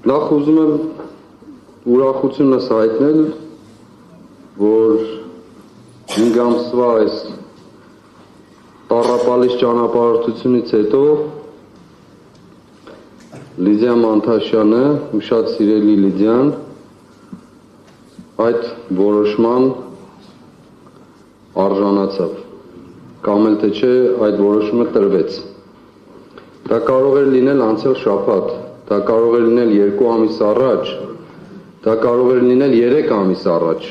Նախ ուզում եմ ուրախությունս հայտնել, որ 5 ամսվա այս տառապալից ճանապարհորդությունից հետո Լիդիա Մանթաշյանը, իմ շատ սիրելի Լիդիան, այդ որոշման արժանացավ, կամ էլ թե չէ այդ որոշումը տրվեց։ Դա կարող էր լինել անցյալ շաբաթ, դա կարող էր լինել 2 ամիս առաջ, դա կարող էր լինել 3 ամիս առաջ։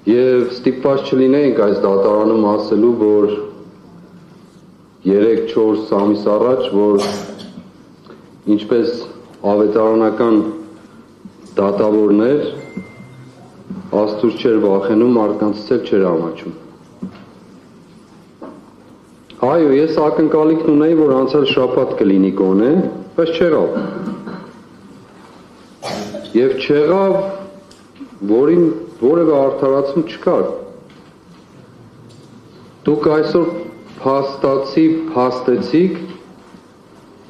Եվ ստիպված չլինեինք այս դատարանում ասելու, որ 3-4 ամիս առաջ, որ ինչպես ավետարանական դատավորներ Աստծուց չէր վախենում, մարդկանցից էլ չէր ամաչում։ Այո, ես ակնկալիքն ունեի, որ անցյալ շաբաթ կլինի գոնե, բայց չեղավ։ Եվ չեղավ, որին որևէ արդարացում չկար։ Դուք այսօր փաստեցիք,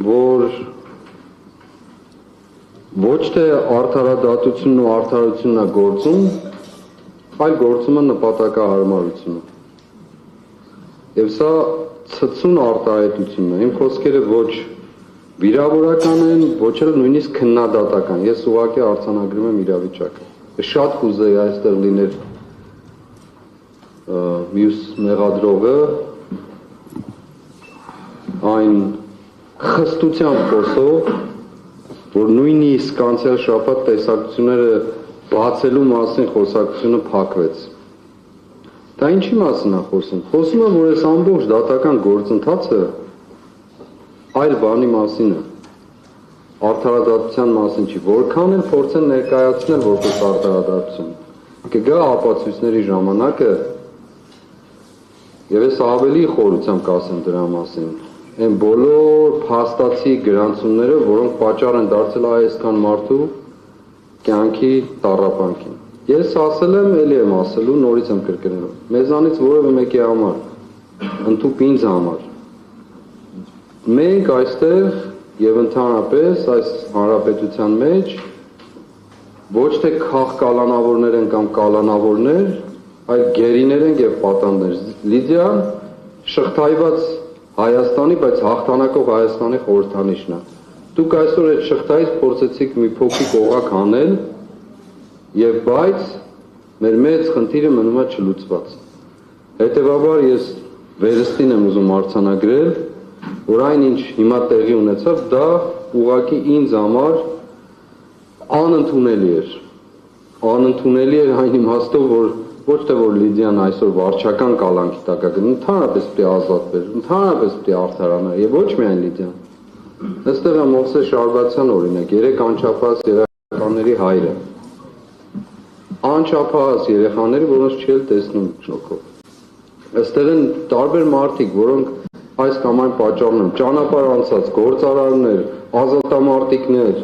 որ ոչ թե արդարադատությունն ու արդարությունն է գործում, այլ գործում է նպատակահարմարությունը։ Եվ սա ցցուն արտահայտությունն է, իմ խոսքերը ոչ վիրավորական են, ոչ էլ նույնիսկ քննադատական, ես ուղղակի արձանագրում եմ իրավիճակը։ Շատ կուզեի այստեղ լիներ մյուս մեղադրողը, այն խստությամբ խոսող, որ նույնիսկ անցյալ շաբաթ տեսակցությունները բացելու մասին խոսակցությունը փակվեց։ Դա ինչի մասին է խոսում։ Խոսում է, որ այս ամբողջ դատական գործընթացը այլ բանի մասին է, արդարադատության մասին չի, որքան էլ փորձեն ներկայացնել որպես արդարադատություն։ Կգա ապացույցների ժամանակը, եւ ես ավելի խորությամբ կասեմ դրա մասին, այն բոլոր փաստացի գրանցումները, որոնք պատճառ են դարձել այսքան մարդու կյանքի տառապանքին։ Ես ասել եմ, ելի եմ ասելու, նորից եմ կրկնելու։ Մեզանից որևէ մեկի համար, ընդհուպ ինձ համար, մենք այստեղ եւ ընդհանրապես այս հանրապետության մեջ ոչ թե քաղկալանավորներ են կամ կալանավորներ, այլ գերիներ են եւ պատանդներ։ Լիդիան շղթայված Հայաստանի, բայց հաղթանակող Հայաստանի խորհրդանիշն է։ Դուք այսօր այդ շղթայից փորձեցիք մի փոքրիկ օղակ հանել եւ բայց մեր մեծ խնդիրը մնում է չլուծված։ Հետևաբար ես վերստին եմ ուզում արձանագրել, որ այնինչ հիմա տեղի ունեցավ, դա ուղղակի ինձ համար անընդունելի էր։ Անընդունելի էր այն իմաստով, որ ոչ թե որ Լիդիան այսօր վարչական կալանքի տակ է գնում, ընդհանրապես պետք է ազատվեր, ընդհանրապես պետք է արդարանա եւ ոչ միայն Լիդիան։ Այստեղ է Մովսես Շարվացյան օրինակ, 3 անչափահաս երեխաների հայրը։ Անչափահաս երեխաները, որոնց չի էլ տեսնում շոկով։ Այստեղ են տարբեր մարդիկ, որոնք այս կամ այն պատճառներով ճանապարհ անցած գործարարներ, ազատամարտիկներ,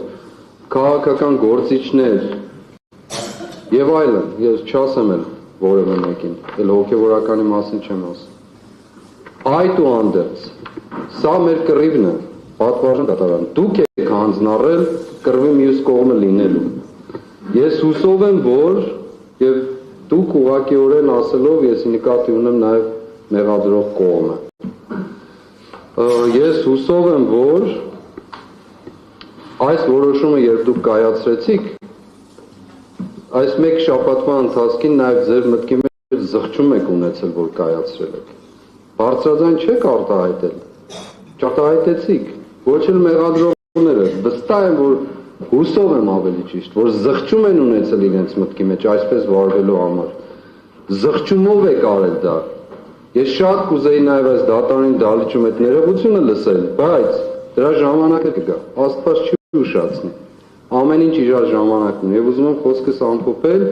քաղաքական գործիչներ եւ այլն, ես չասեմ էլ որևէ մեկին, էլ հոգեվորականի մասին չեմ ասում։ Այդուհանդերձ, սա մեր կռիվն է, պատվարժան դատարան։ Դուք եք հանձնառել կռվի մյուս կողմը լինելու։ Ես հուսով եմ, որ եւ դուք ուղղակիորեն ասելով ես նկատի ունեմ նաեւ մեղադրող կողմը։ Ես հուսով եմ, որ այս որոշումը երբ դուք կայացրեցիք, այս մեկ շաբաթվա ընթացքին նաեւ ձեր մտքի մեջ զղջում եք ունեցել, որ կայացրել եք։ Բարձրաձայն չեք արտահայտել։ Չարտահայտեցիք, ոչ էլ մեղադրողները, վստահ եմ, որ հուսով եմ ավելի ճիշտ, որ զղջում են ունեցել իրենց մտքի մեջ այսպես վարվելու համար։ Զղջումով եք արել դա։ Ես շատ կուզեի նաև այս դատարանին դալիճում այդ ներողությունը լսել, բայց դրա ժամանակը կգա։ Աստված չի ուշացնի։ Ամեն ինչ իր ժամանակն ունի։ Եվ ուզում եմ խոսքս ամփոփել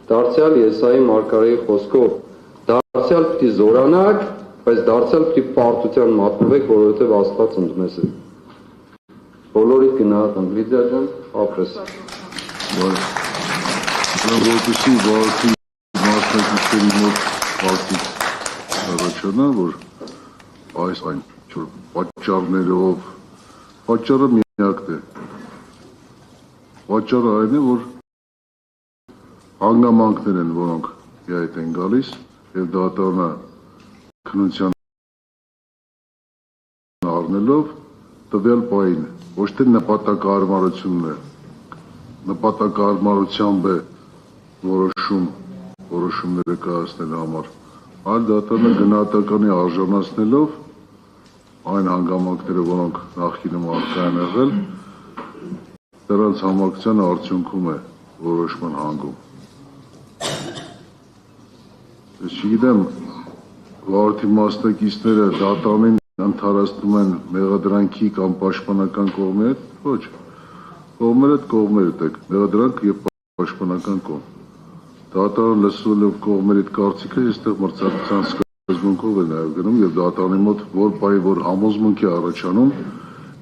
դարձյալ Եսայի մարգարեի խոսքով։ Դարձյալ պիտի զորանաք, բայց դարձյալ պիտի պարտության մատնվեք, որովհետև Աստված ընդմեզ է։ Բոլորիդ գնահատեմ, Լիդիա ջան, ապրես։ Որպեսզի վարքի մասնակիցների մոտ հարցից առաջանա, որ այս այն պատճառներով, պատճառը միակն է, Պատճառը այն է, որ հանգամանքներ են, որոնք իհայտ են գալիս եւ դատարանը քննության առնելով տվյալ պահին ոչ թե նպատակահարմարությամբ է որոշումները կայացնելու համար, այլ դատարանը գնահատականի արժանացնելով այն հանգամանքները, որոնք նախկինում առկա են եղել, դրանց համակցության արդյունքում է որոշման հանգում։ Ես չգիտեմ, վարորդի մասնակիցները դատարանին ընդհանրացնում են մեղադրանքի կամ պաշտպանական կողմի հետ, ոչ, կողմերը տեք, մեղադրանք եւ պաշտպանական կողմ։ Դատարանը լսելով կողմերի կարծիքը, այստեղ մրցակցության սկզբունքով է նաեւ գնում եւ դատարանի մոտ որ պահի որ համոզմունք է առաջանում,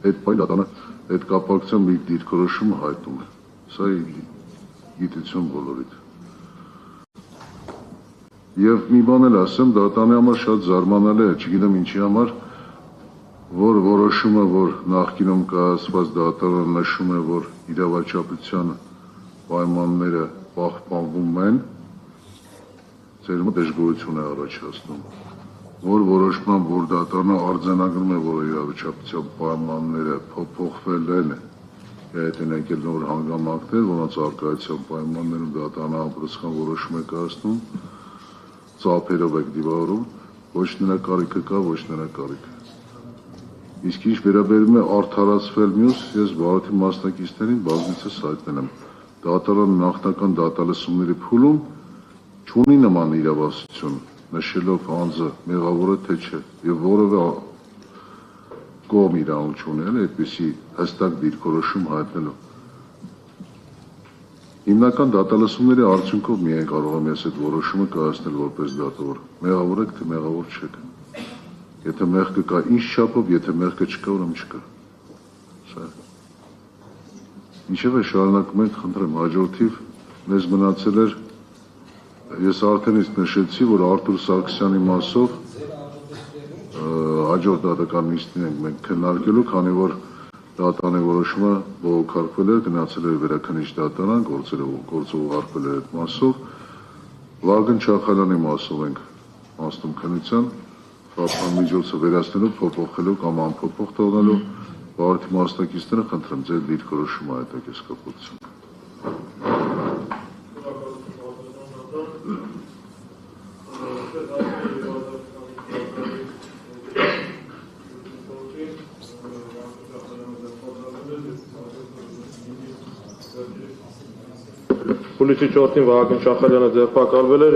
այդ պահին դատարանը այդ կապակցությամբ իր դիրքորոշումը հայտնում է։ Սա գիտություն բոլորիդ։ Եվ մի բան էլ ասեմ, դատարանի համար շատ զարմանալի է, չգիտեմ ինչի համար, որ որոշումը, որ նախկինում կայացված դատարանը նշում է, որ իրավաչափության պայմանները պահպանվում են, ձեր մոտ դժգոհություն է առաջացնում, որ որոշմամբ, որ դատարանը արձանագրում է, որ իրավաչափության պայմանները փոփոխվել են, այդ են եկել նոր հանգամանքներ, որոնց առկայության պայմաններում դատարանը ամբողջական որոշում է կայացնում, ծափերով եք դիվարում, ոչ նրա կարիքը կա, ոչ նրա կարիքը։ Իսկ ինչ վերաբերում է արդարացվել մյուս, ես վարորդի մասնակիցներին բազմիցս հայտնել եմ, դատարանը նախնական դատալսումների փուլում չունի նման իրավասություն, նշելով անձը մեղավոր է թե չէ, եւ որևէ կողմ իրավունք չունի, այդպիսի հստակ դիրքորոշում հայտնելու։ Հիմնական դատալսումների արդյունքով միայն կարող եմ ես այդ որոշումը կայացնել որպես դատավոր, մեղավոր եք թե մեղավոր չեք։ Եթե մեղքը կա ինչ չափով, եթե մեղքը չկա, ուրեմն չկա։ Սա։ Ինչևէ շարունակում ենք, խնդրեմ, հաջորդիվ մեզ մնացել էր, ես արդեն իսկ նշեցի, որ Արթուր Սարգսյանի մասով հաջորդ դատական նիստին ենք մենք քննարկելու, քանի որ դատարանի որոշումը բողոքարկվել էր, գնացել էր վերաքննիչ դատարան, գործը ուղարկվել էր այդ մասով, Վագն Չախալյանի մասով ենք անցնում քննության, խափան միջոցը վերացնելով, փոփոխելով կամ անփոփոխ թողնելու, վարորդի մասնակիցները խնդրեմ ձեր դիրքորոշումը այդտեղ այս կապակցությամբ։ Հուլիսի 4-ին Վահագն Չախալյանը ձերբակալվել էր